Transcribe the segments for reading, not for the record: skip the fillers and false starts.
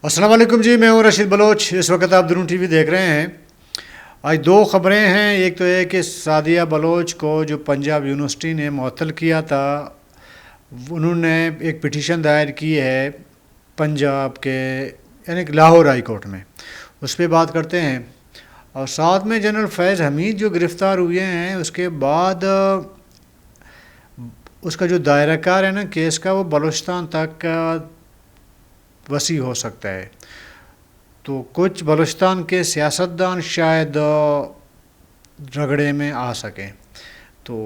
السلام علیکم جی، میں ہوں رشید بلوچ۔ اس وقت آپ درون ٹی وی دیکھ رہے ہیں۔ آج دو خبریں ہیں۔ ایک تو یہ کہ سعدیہ بلوچ کو جو پنجاب یونیورسٹی نے معطل کیا تھا، انہوں نے ایک پٹیشن دائر کی ہے پنجاب کے یعنی کہ لاہور ہائی کورٹ میں، اس پہ بات کرتے ہیں۔ اور ساتھ میں جنرل فیض حمید جو گرفتار ہوئے ہیں، اس کے بعد اس کا جو دائرہ کار ہے نا کیس کا، وہ بلوچستان تک وسیع ہو سکتا ہے۔ تو کچھ بلوچستان کے سیاستدان شاید رگڑے میں آ سکیں۔ تو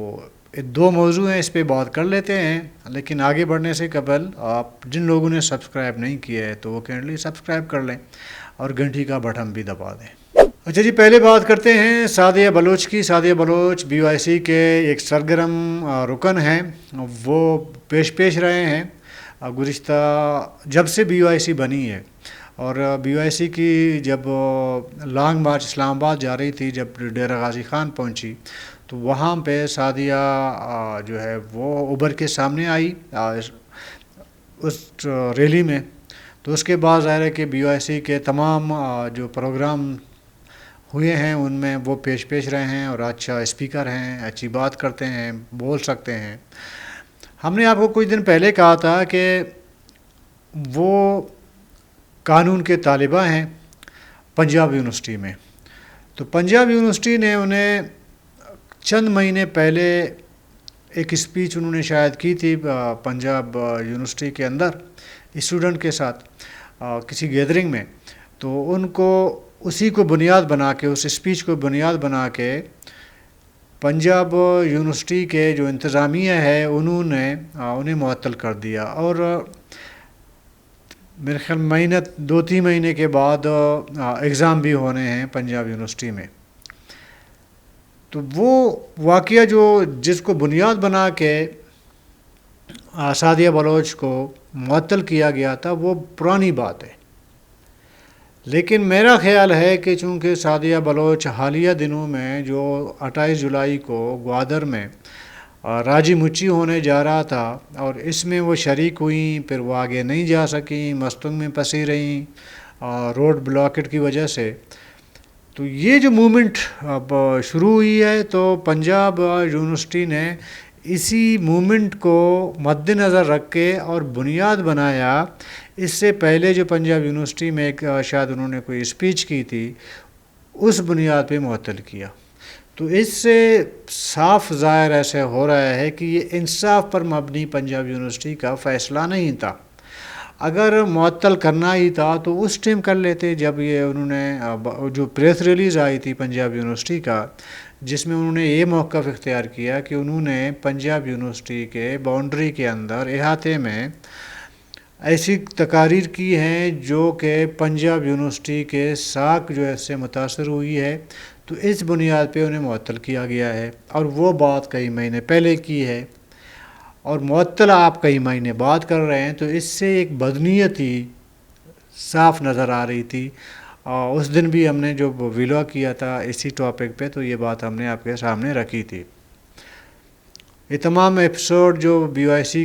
یہ دو موضوع ہیں، اس پہ بات کر لیتے ہیں۔ لیکن آگے بڑھنے سے قبل آپ جن لوگوں نے سبسکرائب نہیں کیا ہے تو وہ کائنڈلی سبسکرائب کر لیں اور گھنٹی کا بٹن بھی دبا دیں۔ اچھا جی، پہلے بات کرتے ہیں سعدیہ بلوچ کی۔ سعدیہ بلوچ BYC کے ایک سرگرم رکن ہیں۔ وہ پیش رہے ہیں گزشتہ جب سے BYC بنی ہے، اور BYC کی جب لانگ مارچ اسلام آباد جا رہی تھی، جب ڈیرہ غازی خان پہنچی تو وہاں پہ سعدیہ جو ہے وہ ابھر کے سامنے آئی اس ریلی میں۔ تو اس کے بعد ظاہر ہے کہ BYC کے تمام جو پروگرام ہوئے ہیں ان میں وہ پیش رہے ہیں، اور اچھا اسپیکر ہیں، اچھی بات کرتے ہیں، بول سکتے ہیں۔ ہم نے آپ کو کچھ دن پہلے کہا تھا کہ وہ قانون کے طالبہ ہیں پنجاب یونیورسٹی میں۔ تو پنجاب یونیورسٹی نے انہیں چند مہینے پہلے ایک اسپیچ انہوں نے شاید کی تھی پنجاب یونیورسٹی کے اندر اسٹوڈنٹ کے ساتھ کسی گیدرنگ میں۔ تو ان کو اسی کو بنیاد بنا کے، اس اسپیچ کو بنیاد بنا کے پنجاب یونیورسٹی کے جو انتظامیہ ہے انہیں معطل کر دیا، اور میرے خیال 2-3 مہینے کے بعد ایگزام بھی ہونے ہیں پنجاب یونیورسٹی میں۔ تو وہ واقعہ جس کو بنیاد بنا کے سعدیہ بلوچ کو معطل کیا گیا تھا، وہ پرانی بات ہے۔ لیکن میرا خیال ہے کہ چونکہ سعدیہ بلوچ حالیہ دنوں میں جو 28 جولائی کو گوادر میں راجی مچی ہونے جا رہا تھا، اور اس میں وہ شریک ہوئیں، پھر وہ آگے نہیں جا سکیں، مستنگ میں پھنسی رہیں روڈ بلاکٹ کی وجہ سے۔ تو یہ جو موومنٹ اب شروع ہوئی ہے، تو پنجاب یونیورسٹی نے اسی موومنٹ کو مد نظر رکھ کے اور بنیاد بنایا۔ اس سے پہلے جو پنجاب یونیورسٹی میں ایک شاید انہوں نے کوئی اسپیچ کی تھی، اس بنیاد پہ معطل کیا۔ تو اس سے صاف ظاہر ایسے ہو رہا ہے کہ یہ انصاف پر مبنی پنجاب یونیورسٹی کا فیصلہ نہیں تھا۔ اگر معطل کرنا ہی تھا تو اس ٹائم کر لیتے، جب یہ انہوں نے جو پریس ریلیز آئی تھی پنجاب یونیورسٹی کا، جس میں انہوں نے یہ موقف اختیار کیا کہ انہوں نے پنجاب یونیورسٹی کے باؤنڈری کے اندر احاطے میں ایسی تقاریر کی ہیں جو کہ پنجاب یونیورسٹی کے ساکھ جو ہے اس سے متاثر ہوئی ہے۔ تو اس بنیاد پہ انہیں معطل کیا گیا ہے، اور وہ بات کئی مہینے پہلے کی ہے، اور معطل آپ کئی مہینے بعد کر رہے ہیں۔ تو اس سے ایک بدنیتی صاف نظر آ رہی تھی۔ اس دن بھی ہم نے جو ویلاگ کیا تھا اسی ٹاپک پہ، تو یہ بات ہم نے آپ کے سامنے رکھی تھی۔ یہ تمام ایپیسوڈ جو BYC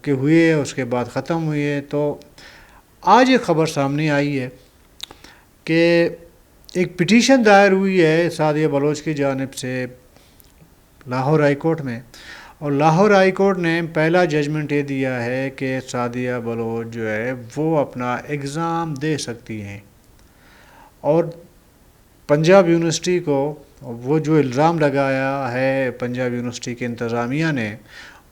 کے ہوئے اس کے بعد ختم ہوئے، تو آج ایک خبر سامنے آئی ہے کہ ایک پٹیشن دائر ہوئی ہے سعدیہ بلوچ کی جانب سے لاہور ہائی کورٹ میں، اور لاہور ہائی کورٹ نے پہلا ججمنٹ یہ دیا ہے کہ سعدیہ بلوچ جو ہے وہ اپنا ایگزام دے سکتی ہیں، اور پنجاب یونیورسٹی کو وہ جو الزام لگایا ہے پنجاب یونیورسٹی کے انتظامیہ نے،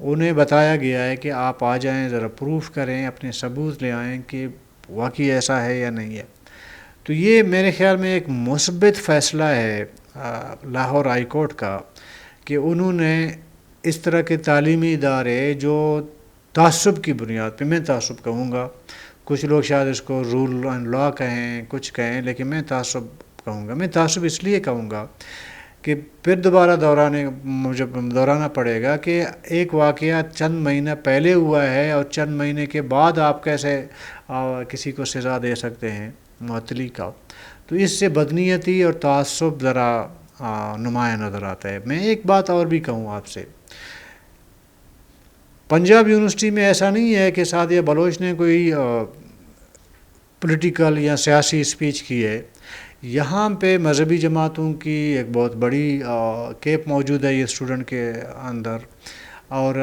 انہیں بتایا گیا ہے کہ آپ آ جائیں، ذرا پروف کریں، اپنے ثبوت لے آئیں کہ واقعی ایسا ہے یا نہیں ہے۔ تو یہ میرے خیال میں ایک مثبت فیصلہ ہے لاہور ہائی کورٹ کا، کہ انہوں نے اس طرح کے تعلیمی ادارے جو تعصب کی بنیاد پہ، میں تعصب کہوں گا، کچھ لوگ شاید اس کو رول اینڈ لا کہیں، کچھ کہیں، لیکن میں تعصب کہوں گا۔ میں تعصب اس لیے کہوں گا کہ پھر دوبارہ مجھے دہرانا پڑے گا کہ ایک واقعہ چند مہینہ پہلے ہوا ہے، اور چند مہینے کے بعد آپ کیسے کسی کو سزا دے سکتے ہیں معطلی کا۔ تو اس سے بدنیتی اور تعصب ذرا نمایاں نظر آتا ہے۔ میں ایک بات اور بھی کہوں آپ سے، پنجاب یونیورسٹی میں ایسا نہیں ہے کہ سعدیہ بلوچ نے کوئی پولیٹیکل یا سیاسی اسپیچ کی ہے. یہاں پہ مذہبی جماعتوں کی ایک بہت بڑی کیپ موجود ہے یہ اسٹوڈنٹ کے اندر, اور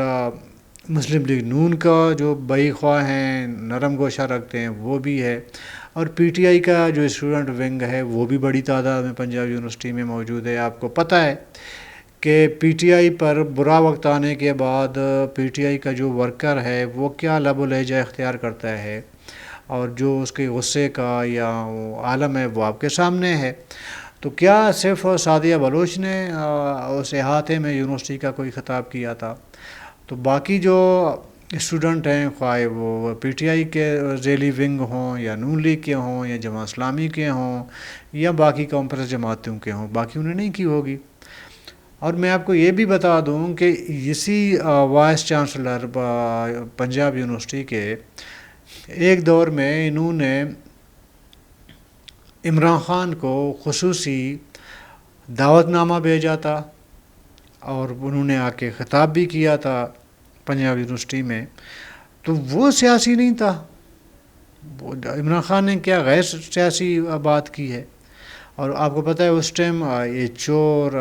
مسلم لیگ نون کا جو بئی خواہ ہیں, نرم گوشہ رکھتے ہیں, وہ بھی ہے, اور پی ٹی آئی کا جو اسٹوڈنٹ ونگ ہے وہ بھی بڑی تعداد میں پنجاب یونیورسٹی میں موجود ہے. آپ کو پتہ ہے کہ پی ٹی آئی پر برا وقت آنے کے بعد پی ٹی آئی کا جو ورکر ہے وہ کیا لب و لہجہ اختیار کرتا ہے, اور جو اس کے غصے کا یا عالم ہے وہ آپ کے سامنے ہے. تو کیا صرف سعدیہ بلوچ نے اس احاطے میں یونیورسٹی کا کوئی خطاب کیا تھا؟ تو باقی جو اسٹوڈنٹ ہیں, خواہ وہ پی ٹی آئی کے ذیلی ونگ ہوں یا نون لیگ کے ہوں یا جماعت اسلامی کے ہوں یا باقی کانفرنس جماعتوں کے ہوں, باقی انہیں نہیں کی ہوگی. اور میں آپ کو یہ بھی بتا دوں کہ اسی وائس چانسلر پنجاب یونیورسٹی کے ایک دور میں انہوں نے عمران خان کو خصوصی دعوت نامہ بھیجا تھا, اور انہوں نے آ کے خطاب بھی کیا تھا پنجاب یونیورسٹی میں. تو وہ سیاسی نہیں تھا, عمران خان نے کیا غیر سیاسی بات کی ہے. اور آپ کو پتہ ہے اس ٹائم یہ چور,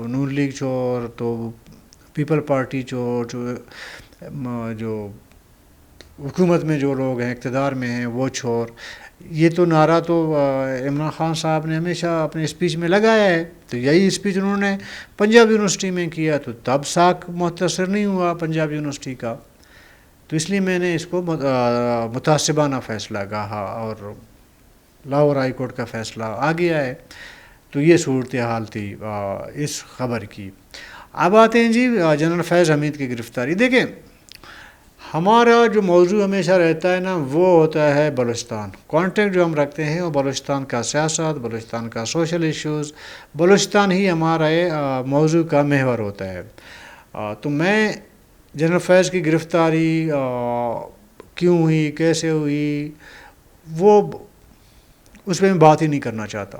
نون لیگ چور, تو پیپل پارٹی چور, جو حکومت میں جو لوگ ہیں, اقتدار میں ہیں, وہ چور, یہ تو نعرہ تو عمران خان صاحب نے ہمیشہ اپنے اسپیچ میں لگایا ہے. تو یہی اسپیچ انہوں نے پنجاب یونیورسٹی میں کیا, تو تب ساکھ متاثر نہیں ہوا پنجاب یونیورسٹی کا. تو اس لیے میں نے اس کو متعصبانہ فیصلہ کہا, اور لاہور ہائی کورٹ کا فیصلہ آ گیا ہے. تو یہ صورتحال تھی اس خبر کی. اب آتے ہیں جی جنرل فیض حمید کی گرفتاری. دیکھیں, ہمارا جو موضوع ہمیشہ رہتا ہے نا, وہ ہوتا ہے بلوچستان. کانٹیکٹ جو ہم رکھتے ہیں وہ بلوچستان کا سیاست, بلوچستان کا سوشل ایشوز, بلوچستان ہی ہمارا موضوع کا محور ہوتا ہے. تو میں جنرل فیض کی گرفتاری کیوں ہوئی, کیسے ہوئی, وہ اس پہ میں بات ہی نہیں کرنا چاہتا.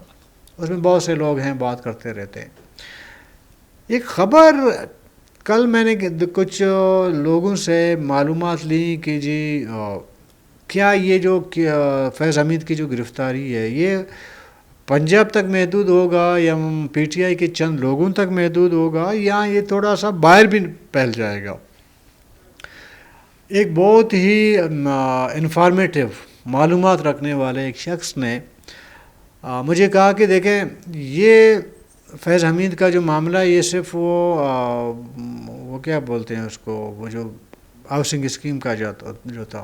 اس میں بہت سے لوگ ہیں بات کرتے رہتے ہیں. ایک خبر کل میں نے کچھ لوگوں سے معلومات لی کہ جی کیا یہ جو فیض حمید کی جو گرفتاری ہے یہ پنجاب تک محدود ہوگا یا پی ٹی آئی کے چند لوگوں تک محدود ہوگا, یا یہ تھوڑا سا باہر بھی پھیل جائے گا. ایک بہت ہی انفارمیٹیو معلومات رکھنے والے ایک شخص نے مجھے کہا کہ دیکھیں, یہ فیض حمید کا جو معاملہ یہ صرف وہ کیا بولتے ہیں اس کو, وہ جو ہاؤسنگ اسکیم کا جو تھا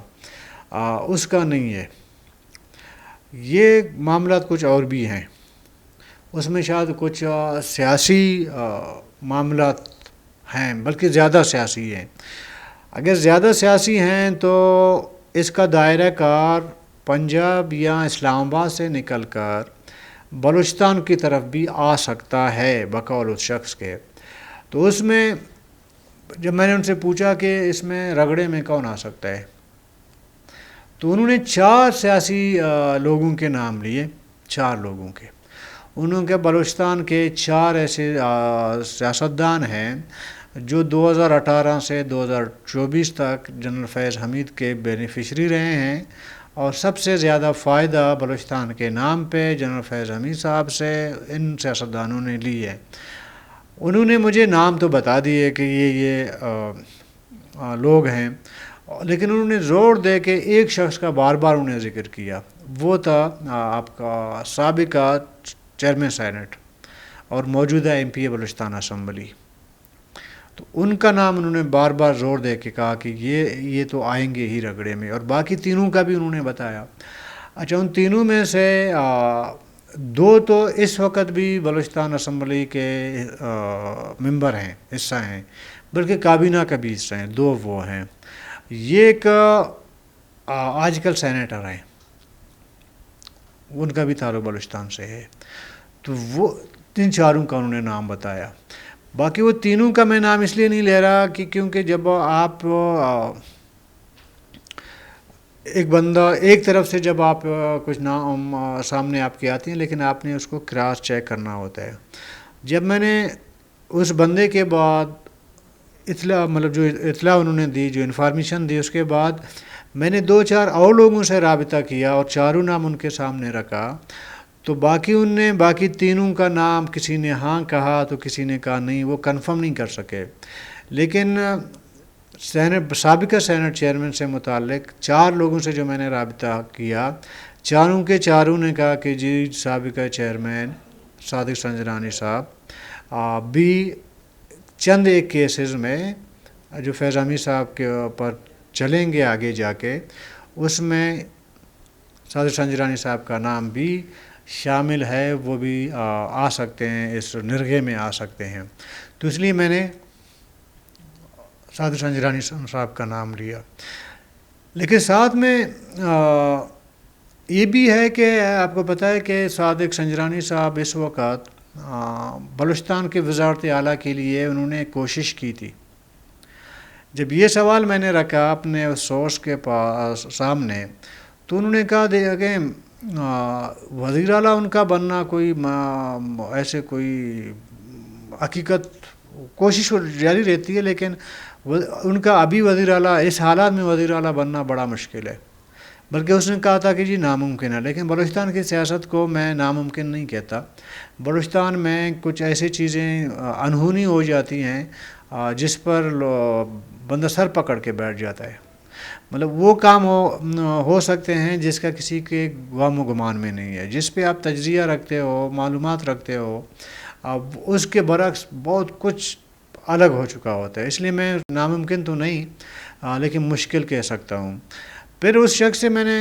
اس کا نہیں ہے. یہ معاملات کچھ اور بھی ہیں, اس میں شاید کچھ سیاسی معاملات ہیں, بلکہ زیادہ سیاسی ہیں. اگر زیادہ سیاسی ہیں تو اس کا دائرہ کار پنجاب یا اسلام آباد سے نکل کر بلوچستان کی طرف بھی آ سکتا ہے بقول اس شخص کے. تو اس میں جب میں نے ان سے پوچھا کہ اس میں رگڑے میں کون آ سکتا ہے, تو انہوں نے 4 سیاسی لوگوں کے نام لیے, 4 لوگوں کے. انہوں کے بلوچستان کے 4 ایسے سیاستدان ہیں جو 2018 سے 2024 تک جنرل فیض حمید کے بینیفیشری رہے ہیں, اور سب سے زیادہ فائدہ بلوچستان کے نام پہ جنرل فیض حمید صاحب سے ان سیاستدانوں نے لی ہے. انہوں نے مجھے نام تو بتا دیے کہ یہ لوگ ہیں, لیکن انہوں نے زور دے کے ایک شخص کا بار بار انہیں ذکر کیا, وہ تھا آپ کا سابقہ چیئرمین سینٹ اور موجودہ ایم پی بلوچستان اسمبلی. تو ان کا نام انہوں نے بار بار زور دے کے کہا کہ یہ تو آئیں گے ہی رگڑے میں, اور باقی تینوں کا بھی انہوں نے بتایا. اچھا, ان تینوں میں سے 2 تو اس وقت بھی بلوچستان اسمبلی کے ممبر ہیں, حصہ ہیں, بلکہ کابینہ کا بھی حصہ ہیں. 2 وہ ہیں. یہ ایک آج کل سینیٹر ہیں, ان کا بھی تعلق بلوچستان سے ہے. تو وہ 3-4 کا انہوں نے نام بتایا. باقی وہ تینوں کا میں نام اس لیے نہیں لے رہا کہ کیونکہ جب آپ ایک بندہ ایک طرف سے جب آپ کچھ نام سامنے آپ کے آتے ہیں, لیکن آپ نے اس کو کراس چیک کرنا ہوتا ہے. جب میں نے اس بندے کے بعد اطلاع جو اطلاع انہوں نے دی, جو انفارمیشن دی, اس کے بعد میں نے 2-4 اور لوگوں سے رابطہ کیا اور چاروں نام ان کے سامنے رکھا، تو باقی تینوں کا نام کسی نے ہاں کہا تو کسی نے کہا نہیں، وہ کنفرم نہیں کر سکے. لیکن سابقہ سینٹ چیئرمین سے متعلق 4 لوگوں سے جو میں نے رابطہ کیا، چاروں کے چاروں نے کہا کہ جی سابقہ چیئرمین صادق سنجرانی صاحب بھی چند ایک کیسز میں جو فیض حمید صاحب کے اوپر چلیں گے آگے جا کے، اس میں صادق سنجرانی صاحب کا نام بھی شامل ہے، وہ بھی آ سکتے ہیں، اس نرغے میں آ سکتے ہیں. تو اس لیے میں نے صادق سنجرانی صاحب کا نام لیا. لیکن ساتھ میں یہ بھی ہے کہ آپ کو پتہ ہے کہ صادق سنجرانی صاحب اس وقت بلوچستان کے وزارت اعلیٰ کے لیے انہوں نے کوشش کی تھی. جب یہ سوال میں نے رکھا اپنے سورس کے پاس سامنے، تو انہوں نے کہا کہ وزیر اعلیٰ ان کا بننا کوئی ایسے کوئی حقیقت کوشش جاری رہتی ہے، لیکن ان کا ابھی وزیر اعلیٰ اس حالات میں وزیر اعلیٰ بننا بڑا مشکل ہے. بلکہ اس نے کہا تھا کہ جی ناممکن ہے. لیکن بلوچستان کی سیاست کو میں ناممکن نہیں کہتا. بلوچستان میں کچھ ایسی چیزیں انہونی ہو جاتی ہیں جس پر بندہ سر پکڑ کے بیٹھ جاتا ہے. مطلب وہ کام ہو سکتے ہیں جس کا کسی کے غم و گمان میں نہیں ہے، جس پہ آپ تجزیہ رکھتے ہو، معلومات رکھتے ہو، اب اس کے برعکس بہت کچھ الگ ہو چکا ہوتا ہے. اس لیے میں ناممکن تو نہیں لیکن مشکل کہہ سکتا ہوں. پھر اس شخص سے میں نے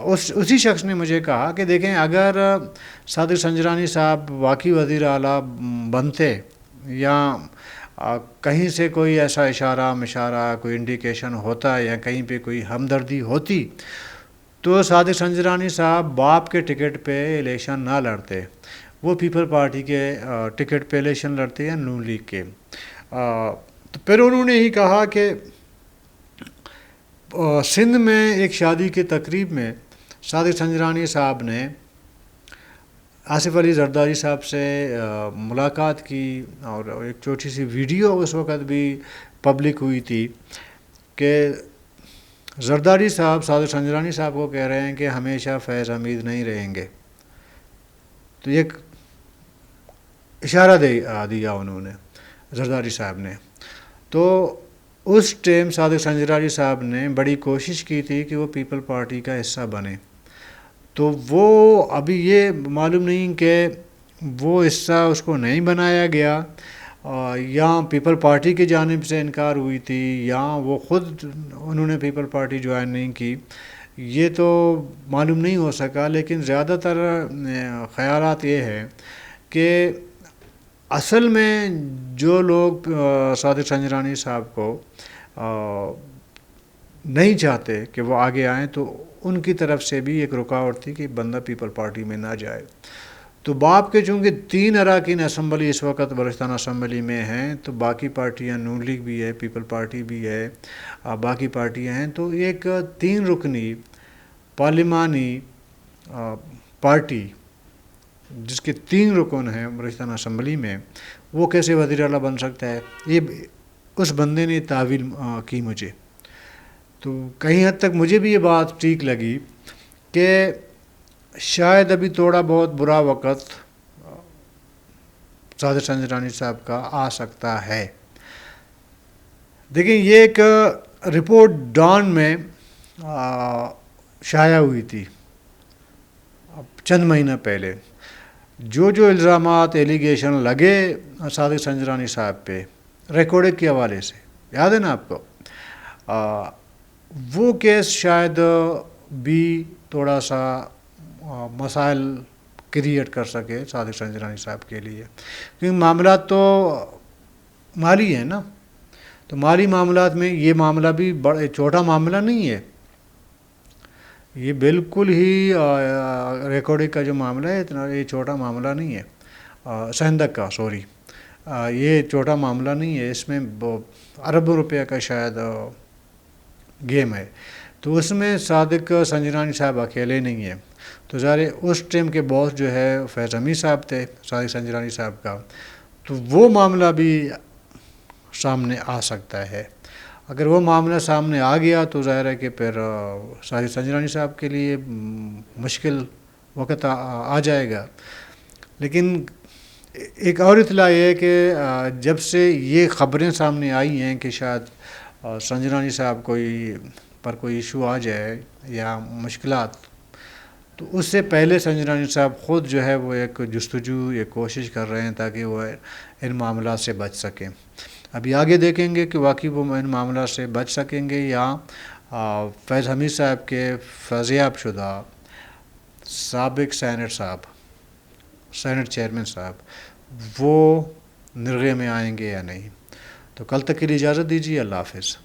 اسی شخص نے مجھے کہا کہ دیکھیں اگر صادق سنجرانی صاحب واقعی وزیر اعلیٰ بنتے یا کہیں سے کوئی ایسا اشارہ کوئی انڈیکیشن ہوتا یا کہیں پہ کوئی ہمدردی ہوتی، تو صادق سنجرانی صاحب باپ کے ٹکٹ پہ الیکشن نہ لڑتے، وہ پیپل پارٹی کے ٹکٹ پہ الیکشن لڑتے یا نون لیگ کے. تو پھر انہوں نے ہی کہا کہ سندھ میں ایک شادی کی تقریب میں صادق سنجرانی صاحب نے آصف علی زرداری صاحب سے ملاقات کی، اور ایک چھوٹی سی ویڈیو اس وقت بھی پبلک ہوئی تھی کہ زرداری صاحب صادق سنجرانی صاحب کو کہہ رہے ہیں کہ ہمیشہ فیض حمید نہیں رہیں گے. تو ایک اشارہ دیا انہوں نے زرداری صاحب نے. تو اس ٹائم صادق سنجرانی صاحب نے بڑی کوشش کی تھی کہ وہ پیپل پارٹی کا حصہ بنے. تو وہ ابھی یہ معلوم نہیں کہ وہ حصہ اس کو نہیں بنایا گیا یا پیپل پارٹی کی جانب سے انکار ہوئی تھی یا وہ خود انہوں نے پیپل پارٹی جوائن نہیں کی، یہ تو معلوم نہیں ہو سکا. لیکن زیادہ تر خیالات یہ ہے کہ اصل میں جو لوگ صادق سنجرانی صاحب کو نہیں چاہتے کہ وہ آگے آئیں، تو ان کی طرف سے بھی ایک رکاوٹ تھی کہ بندہ پیپل پارٹی میں نہ جائے. تو باپ کے چونکہ 3 اراکین اسمبلی اس وقت بلوچستان اسمبلی میں ہیں، تو باقی پارٹیاں نون لیگ بھی ہے، پیپل پارٹی بھی ہے، باقی پارٹیاں ہیں. تو ایک 3 رکنی پارلیمانی پارٹی جس کے 3 رکن ہیں بلوچستان اسمبلی میں، وہ کیسے وزیر اعلیٰ بن سکتا ہے؟ یہ اس بندے نے تعویل کی مجھے. تو کہیں حد تک مجھے بھی یہ بات ٹھیک لگی کہ شاید ابھی تھوڑا بہت برا وقت صادق سنجرانی صاحب کا آ سکتا ہے. دیکھیں یہ ایک رپورٹ ڈان میں شائع ہوئی تھی چند مہینہ پہلے. جو الزامات ایلیگیشن لگے صادق سنجرانی صاحب پہ ریکارڈنگ کے حوالے سے، یاد ہے نا آپ کو، وہ کیس شاید بھی تھوڑا سا مسائل کریٹ کر سکے صادق سنجرانی صاحب کے لیے، کیونکہ معاملات تو مالی ہیں نا. تو مالی معاملات میں یہ معاملہ بھی بڑا چھوٹا معاملہ نہیں ہے. یہ بالکل ہی ریکارڈنگ کا جو معاملہ ہے اتنا یہ چھوٹا معاملہ نہیں ہے، سندھ کا یہ چھوٹا معاملہ نہیں ہے. اس میں اربوں روپے کا شاید گیم ہے. تو اس میں صادق سنجرانی صاحب اکیلے نہیں ہیں. تو ظاہر اس ٹائم کے باس جو ہے فیض حمید صاحب تھے صادق سنجرانی صاحب کا، تو وہ معاملہ بھی سامنے آ سکتا ہے. اگر وہ معاملہ سامنے آ گیا تو ظاہر ہے کہ پھر ساجد سنجرانی صاحب کے لیے مشکل وقت آ جائے گا. لیکن ایک اور اطلاع یہ ہے کہ جب سے یہ خبریں سامنے آئی ہیں کہ شاید سنجرانی صاحب کوئی ایشو آ جائے یا مشکلات، تو اس سے پہلے سنجرانی صاحب خود جو ہے وہ ایک جستجو، ایک کوشش کر رہے ہیں تاکہ وہ ان معاملات سے بچ سکیں. ابھی آگے دیکھیں گے کہ واقعی وہ ان معاملات سے بچ سکیں گے یا فیض حمید صاحب کے فیضیاب شدہ سابق سینٹ چیئرمین صاحب وہ نرغے میں آئیں گے یا نہیں. تو کل تک کے لیے اجازت دیجیے. اللہ حافظ.